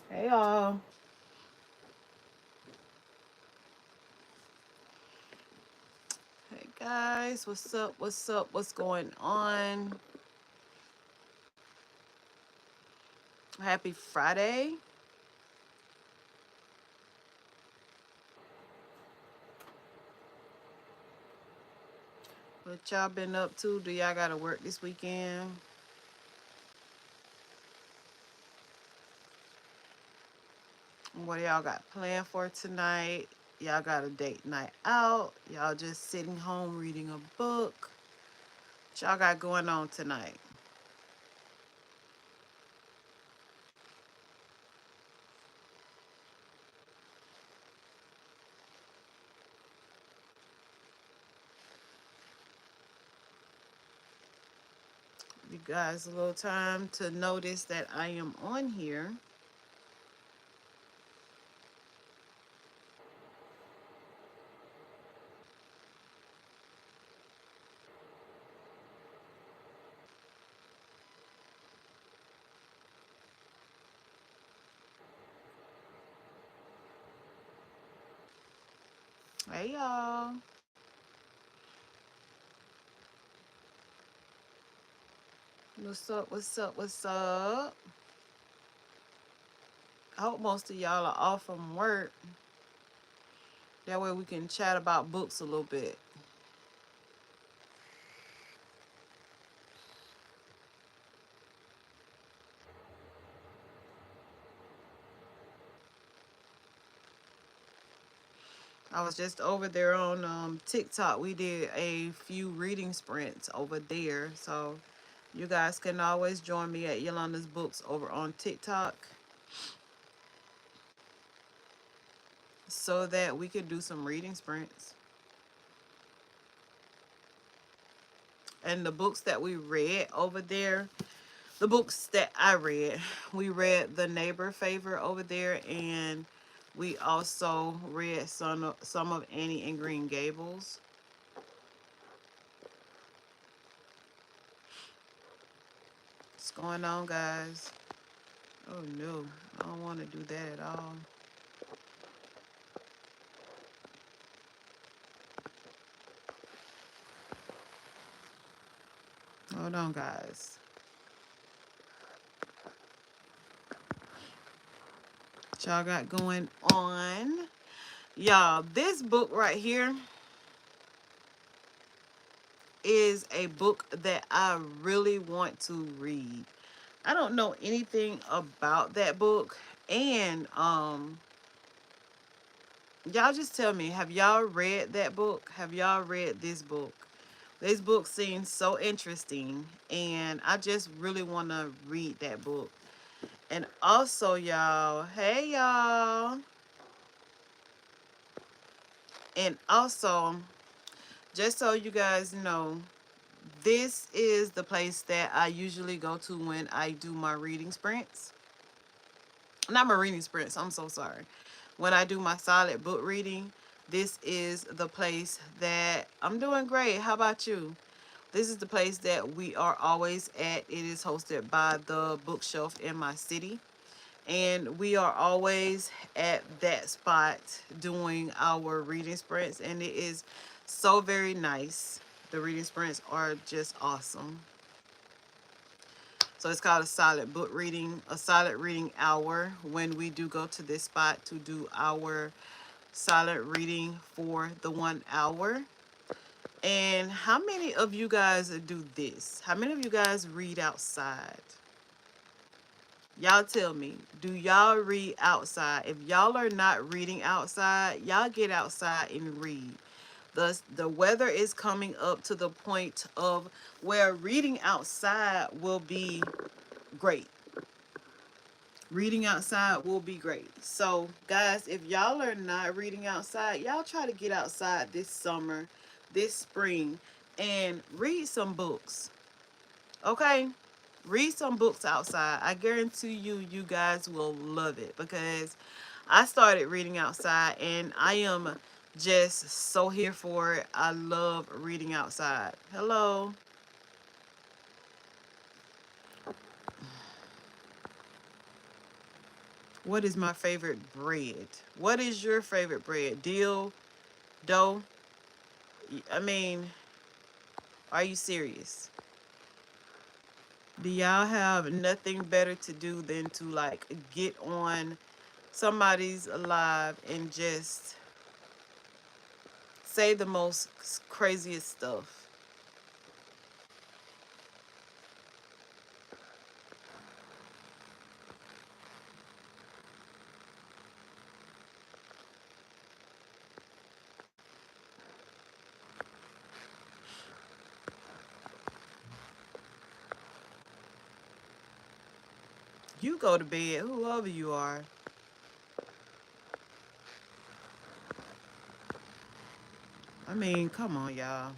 Hey y'all. Hey guys, what's up? What's up? What's going on? Happy Friday. What y'all been up to? Do y'all gotta work this weekend? What y'all got planned for tonight? Y'all got a date night out? Y'all just sitting home reading a book? What y'all got going on tonight? You guys a little time to notice that I am on here. Hey y'all. What's up? What's up? What's up? I hope most of y'all are off from work. That way we can chat about books a little bit. I was just over there on TikTok. We did a few reading sprints over there. So you guys can always join me at Yolandas Books over on TikTok so that we could do some reading sprints. And the books that we read over there, the books that I read, we read The Neighbor Favor over there, and we also read some of Annie and Green Gables. What's going on, guys? Oh no, I don't want to do that at all. Hold on, guys. What y'all got going on? Y'all, this book right here is a book that I really want to read. I don't know anything about that book. And y'all just tell me, have y'all read that book? Have y'all read this book? This book seems so interesting, and I just really want to read that book. And also, y'all, hey y'all. And also, just so you guys know, this is the place that I usually go to when I do my reading sprints. Not my reading sprints, I'm so sorry. When I do my solid book reading, this is the place that I'm doing great. How about you? This is the place that we are always at. It is hosted by the bookshelf in my city. And we are always at that spot doing our reading sprints, and it is so very nice. The reading sprints are just awesome. So it's called a solid reading hour, when we do go to this spot to do our solid reading for the 1 hour. And how many of you guys do this? How many of you guys read outside? Y'all tell me, do y'all read outside? If y'all are not reading outside, y'all get outside and read. The weather is coming up to the point of where reading outside will be great. Reading outside will be great. So, guys, if y'all are not reading outside, y'all try to get outside this summer, this spring, and read some books. Okay? Read some books outside. I guarantee you, you guys will love it, because I started reading outside and I am just so here for it. I love reading outside. Hello. What is my favorite bread? What is your favorite bread? Deal, dough? I mean, are you serious? Do y'all have nothing better to do than to like get on somebody's live and just say the most craziest stuff? You go to bed, whoever you are. I mean, come on, y'all.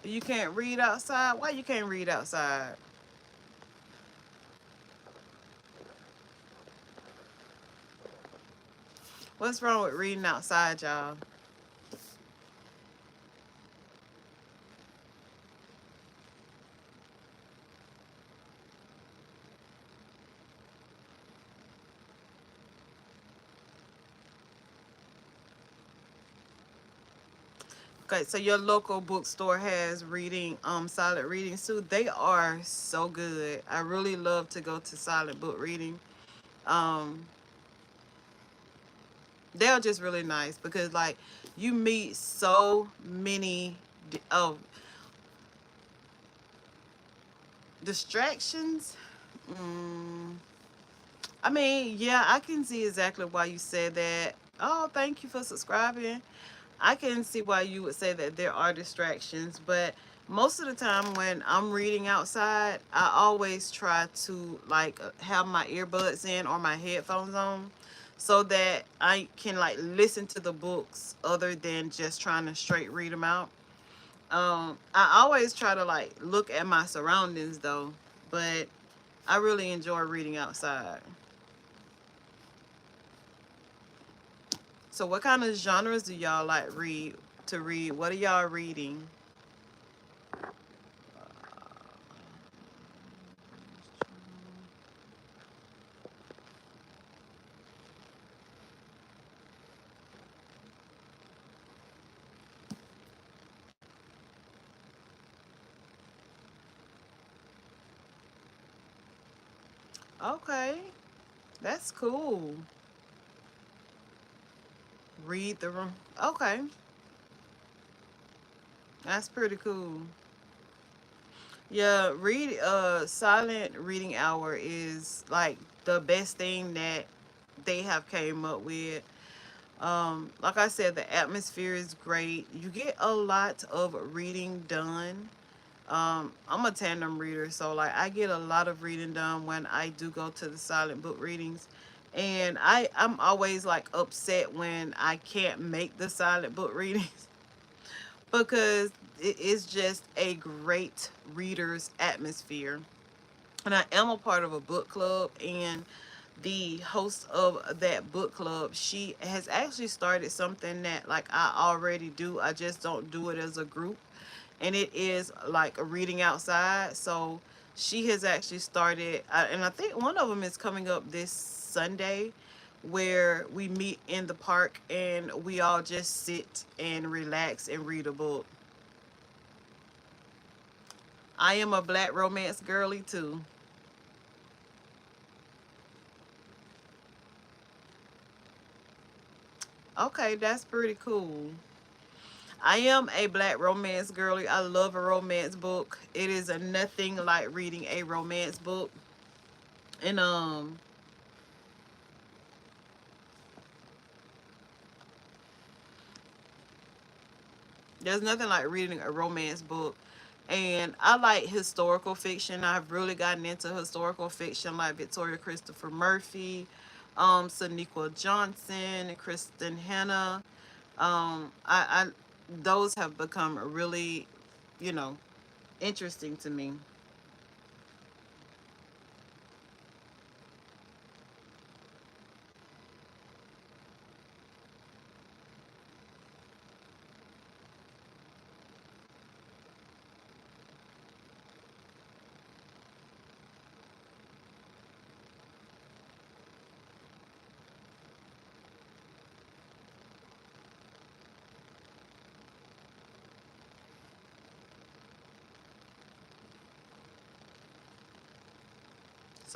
You can't read outside? Why you can't read outside? What's wrong with reading outside, y'all? Okay, so your local bookstore has reading, silent readings too. They are so good. I really love to go to silent book reading. Um, they're just really nice because like you meet so many distractions. Mm, I mean, yeah, I can see exactly why you said that. Oh, thank you for subscribing. I can see why you would say that there are distractions, but most of the time when I'm reading outside, I always try to like have my earbuds in or my headphones on so that I can like listen to the books other than just trying to straight read them out. I always try to like look at my surroundings though, but I really enjoy reading outside. So what kind of genres do y'all like read? What are y'all reading? Okay, that's cool. Read the room. Okay, that's pretty cool. Yeah, silent reading hour is like the best thing that they have came up with. Like I said, the atmosphere is great. You get a lot of reading done. I'm a tandem reader, so like I get a lot of reading done when I do go to the silent book readings. And I'm always like upset when I can't make the silent book readings because it is just a great reader's atmosphere. And I am a part of a book club, and the host of that book club, she has actually started something that like I already do. I just don't do it as a group, and it is like a reading outside. So she has actually started, and I think one of them is coming up this Sunday, where we meet in the park and we all just sit and relax and read a book. I am a black romance girly too. Okay, that's pretty cool. I am a black romance girly. I love a romance book. It is a nothing like reading a romance book. And there's nothing like reading a romance book. And I like historical fiction. I've really gotten into historical fiction like Victoria Christopher Murphy, Sonequa Johnson, Kristen Hanna. I those have become really, you know, interesting to me.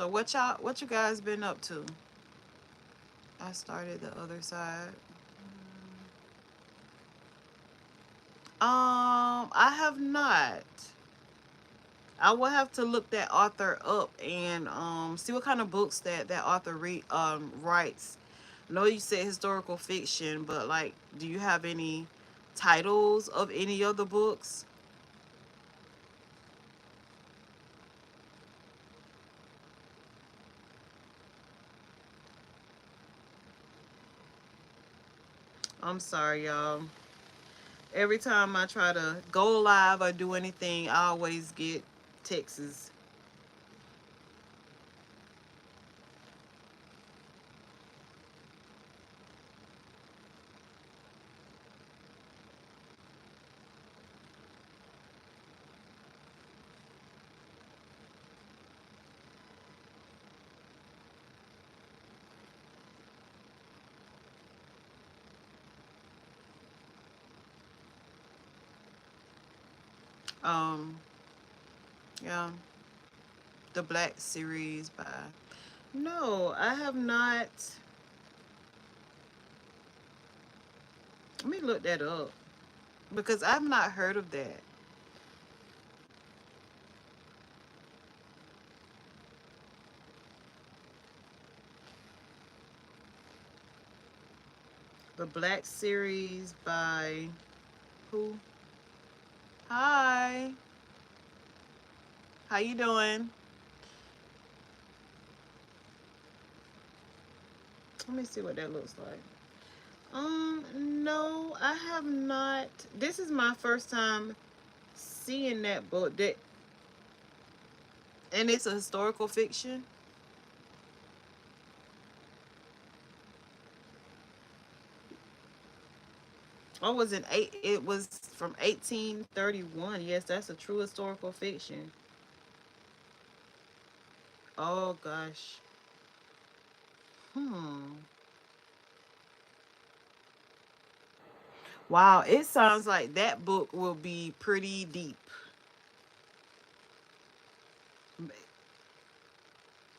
So what you guys been up to? I started the other side. I have not. I will have to look that author up and see what kind of books that author writes. I know you said historical fiction, but like, do you have any titles of any other books? I'm sorry, y'all. Every time I try to go live or do anything, I always get texts. Um, yeah, the Black series by. No, I have not. Let me look that up because I've not heard of that. The Black series by who? Hi, how you doing? Let me see what that looks like. No, I have not. This is my first time seeing that book. That and it's a historical fiction. Oh, was it eight? It was from 1831. Yes, that's a true historical fiction. Oh gosh. Hmm. Wow, it sounds like that book will be pretty deep.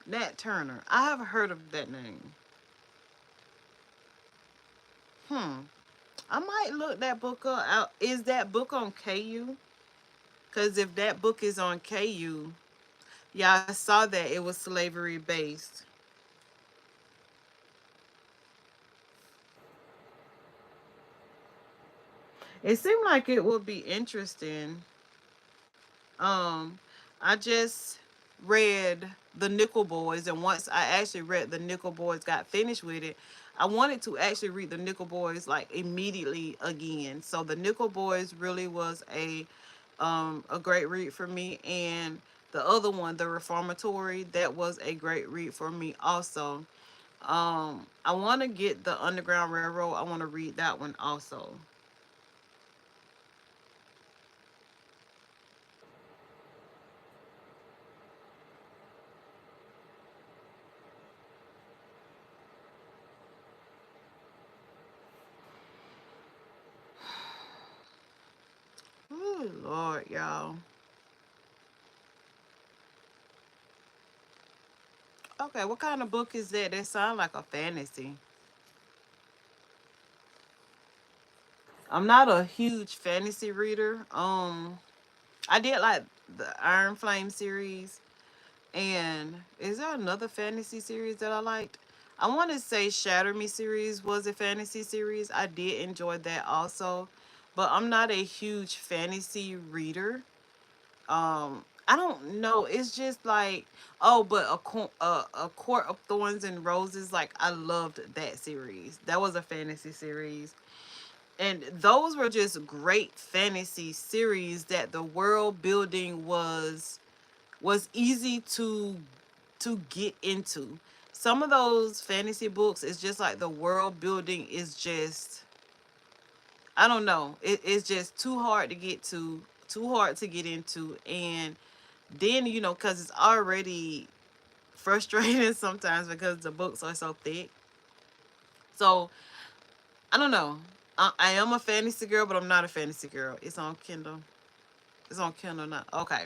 Nat Turner. I have heard of that name. Hmm. I might look that book up. Is that book on KU? Because if that book is on KU, yeah, I saw that it was slavery based. It seemed like it would be interesting. Um, I just read the Nickel Boys, and once I actually read the Nickel Boys, got finished with it, I wanted to actually read the Nickel Boys like immediately again. So the Nickel Boys really was a great read for me, and the other one, the Reformatory, that was a great read for me also. I want to get the Underground Railroad. I want to read that one also. Oh Lord, y'all. Okay, what kind of book is that? That sound like a fantasy. I'm not a huge fantasy reader. I did like the Iron Flame series, and is there another fantasy series that I liked? I want to say Shatter Me series was a fantasy series. I did enjoy that also, but I'm not a huge fantasy reader. I don't know. It's just like, oh, but a Court of Thorns and Roses. Like, I loved that series. That was a fantasy series, and those were just great fantasy series. That the world building was easy to get into. Some of those fantasy books is just like the world building is just, I don't know. It's just too hard to get to, too hard to get into, and then because it's already frustrating sometimes because the books are so thick. So I don't know. I am a fantasy girl, but I'm not a fantasy girl. It's on Kindle. It's on Kindle now. Okay.